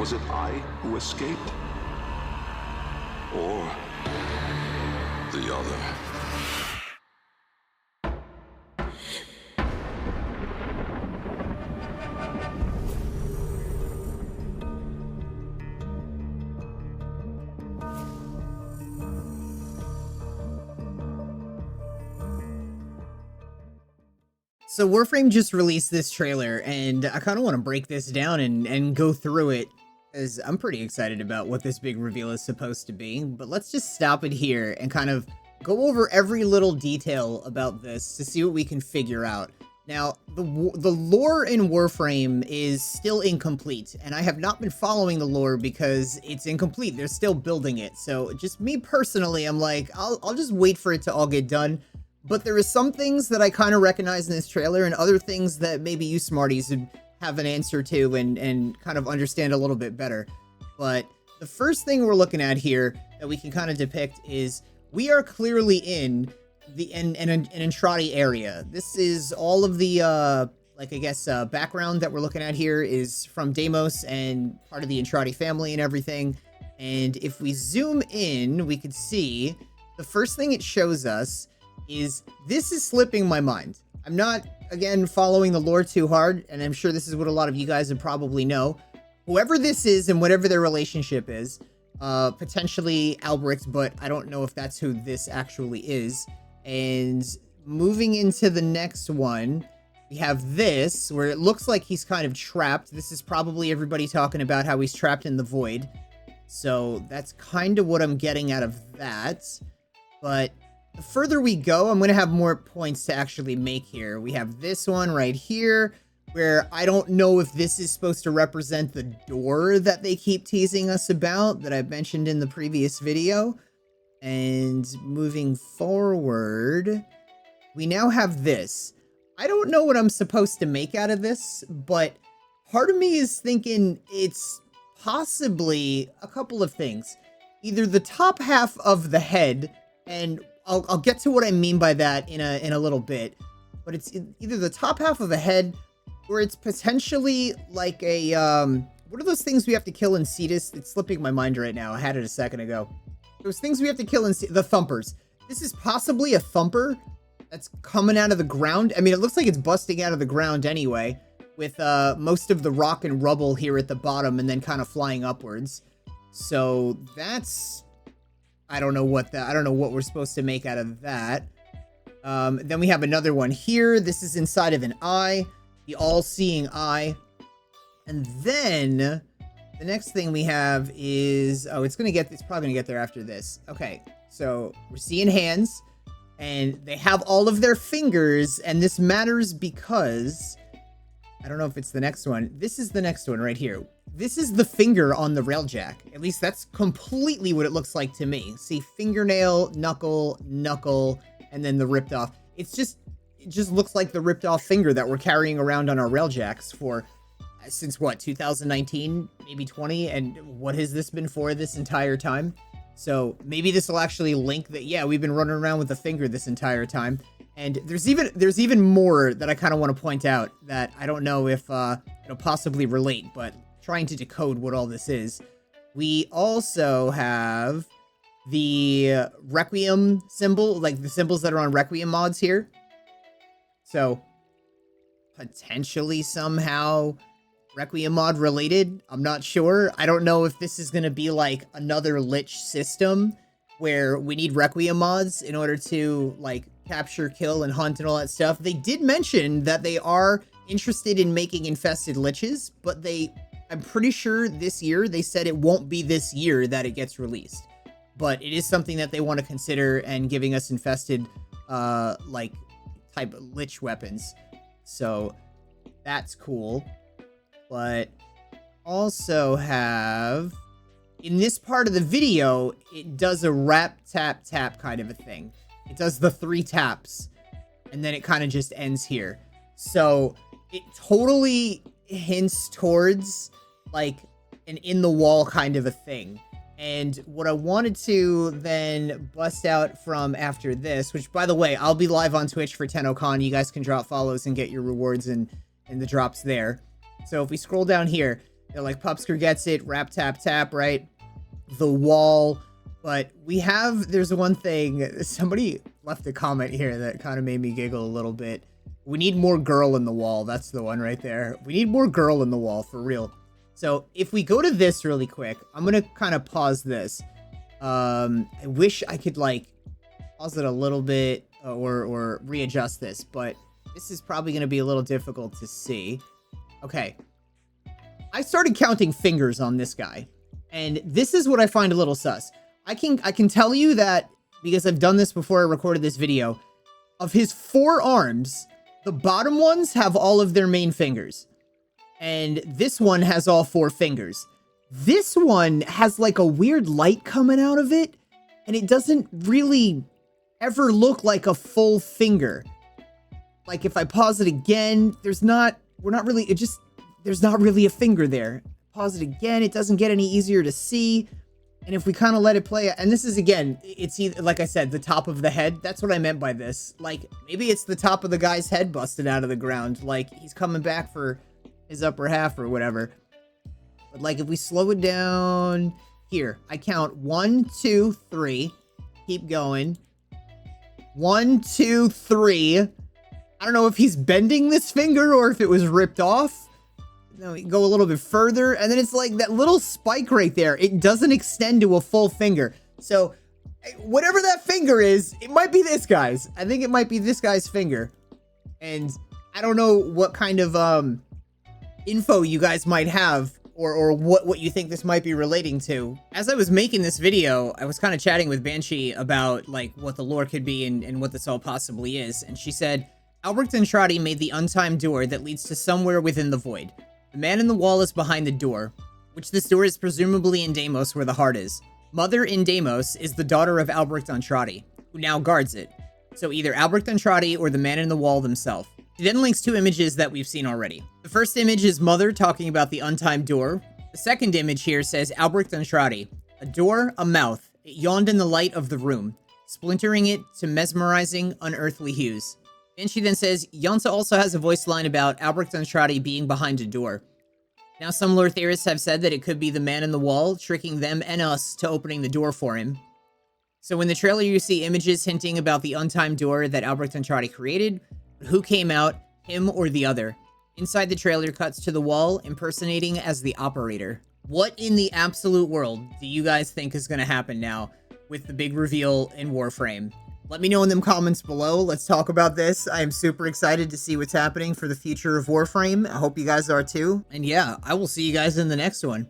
Was it I who escaped? Or the other? So Warframe just released this trailer, and I kind of want to break this down and go through it, as I'm pretty excited about what this big reveal is supposed to be. But let's just stop it here and kind of go over every little detail about this to see what we can figure out. Now, the lore in Warframe is still incomplete, and I have not been following the lore because it's incomplete. They're still building it. So just me personally, I'm like, I'll just wait for it to all get done. But there is some things that I kind of recognize in this trailer and other things that maybe you smarties would have an answer to and kind of understand a little bit better. But the first thing we're looking at here that we can kind of depict is we are clearly in an Entrati area. This is all of the, background that we're looking at here is from Deimos and part of the Entrati family and everything. And if we zoom in, we could see the first thing it shows us is this is slipping my mind. I'm not, again, following the lore too hard, and I'm sure this is what a lot of you guys would probably know. Whoever this is and whatever their relationship is, potentially Albrecht, but I don't know if that's who this actually is. And moving into the next one, we have this, where it looks like he's kind of trapped. This is probably everybody talking about how he's trapped in the void. So that's kind of what I'm getting out of that. But the further we go, I'm going to have more points to actually make here. We have this one right here, where I don't know if this is supposed to represent the door that they keep teasing us about, that I mentioned in the previous video. And moving forward, we now have this. I don't know what I'm supposed to make out of this, but part of me is thinking it's possibly a couple of things. Either the top half of the head, and I'll get to what I mean by that in a little bit, but it's either the top half of a head, or it's potentially like a, what are those things we have to kill in Cetus? It's slipping my mind right now. I had it a second ago. Those things we have to kill in the Thumpers. This is possibly a Thumper that's coming out of the ground. I mean, it looks like it's busting out of the ground anyway, with most of the rock and rubble here at the bottom and then kind of flying upwards. So that's, I don't know what we're supposed to make out of that. Then we have another one here. This is inside of an eye, the all-seeing eye. And then the next thing we have is, it's probably gonna get there after this. Okay, so we're seeing hands, and they have all of their fingers, and this matters because I don't know if it's the next one. This is the next one right here. This is the finger on the railjack. At least that's completely what it looks like to me. See, fingernail, knuckle, and then the ripped off. It just looks like the ripped off finger that we're carrying around on our railjacks for, since what, 2019, maybe 20? And what has this been for this entire time? So maybe this will actually link that, yeah, we've been running around with the finger this entire time. And there's even more that I kind of want to point out that I don't know if it'll possibly relate, but trying to decode what all this is. We also have the Requiem symbol, like the symbols that are on Requiem mods here. So potentially somehow Requiem mod related. I'm not sure. I don't know if this is going to be like another Lich system where we need Requiem mods in order to like capture, kill, and hunt and all that stuff. They did mention that they are interested in making infested liches, but I'm pretty sure this year, they said it won't be this year that it gets released. But it is something that they want to consider and giving us infested, type of lich weapons. So that's cool. But also have, in this part of the video, it does a rap, tap, tap kind of a thing. It does the 3 taps, and then it kind of just ends here. So it totally hints towards like an in the wall kind of a thing. And what I wanted to then bust out from after this, which by the way, I'll be live on Twitch for TennoCon. You guys can drop follows and get your rewards and the drops there. So if we scroll down here, You know, like Pupsker gets it, rap, tap, tap, right? The wall. But there's one thing, somebody left a comment here that kind of made me giggle a little bit. We need more girl in the wall. That's the one right there. We need more girl in the wall, for real. So if we go to this really quick, I'm going to kind of pause this. I wish I could like pause it a little bit or readjust this, but this is probably going to be a little difficult to see. Okay. I started counting fingers on this guy, and this is what I find a little sus. I can tell you that, because I've done this before I recorded this video, of his 4 arms, the bottom ones have all of their main fingers. And this one has all 4 fingers. This one has like a weird light coming out of it, and it doesn't really ever look like a full finger. Like if I pause it again, there's not really a finger there. Pause it again, it doesn't get any easier to see. And if we kind of let it play, and this is, again, it's either, like I said, the top of the head. That's what I meant by this. Like, maybe it's the top of the guy's head busted out of the ground. Like, he's coming back for his upper half or whatever. But, like, if we slow it down here, I count 1, 2, 3. Keep going. 1, 2, 3. I don't know if he's bending this finger or if it was ripped off. No, we go a little bit further, and then it's like that little spike right there. It doesn't extend to a full finger. So, whatever that finger is, it might be this guy's. I think it might be this guy's finger. And I don't know what kind of info you guys might have, or what you think this might be relating to. As I was making this video, I was kind of chatting with Banshee about like what the lore could be and what this all possibly is. And she said, Albrecht Andrade made the untimed door that leads to somewhere within the void. The man in the wall is behind the door, which this door is presumably in Deimos, where the heart is. Mother in Deimos is the daughter of Albrecht Andrade, who now guards it. So either Albrecht Andrade or the man in the wall themselves. He then links 2 images that we've seen already. The first image is Mother talking about the untimed door. The second image here says Albrecht Andrade. A door, a mouth. It yawned in the light of the room, splintering it to mesmerizing, unearthly hues. And she then says, Yonta also has a voice line about Albrecht Andrade being behind a door. Now some lore theorists have said that it could be the man in the wall, tricking them and us to opening the door for him. So in the trailer you see images hinting about the untimed door that Albrecht Andrade created, but who came out, him or the other? Inside the trailer cuts to the wall, impersonating as the operator. What in the absolute world do you guys think is going to happen now with the big reveal in Warframe? Let me know in them comments below. Let's talk about this. I am super excited to see what's happening for the future of Warframe. I hope you guys are too. And yeah, I will see you guys in the next one.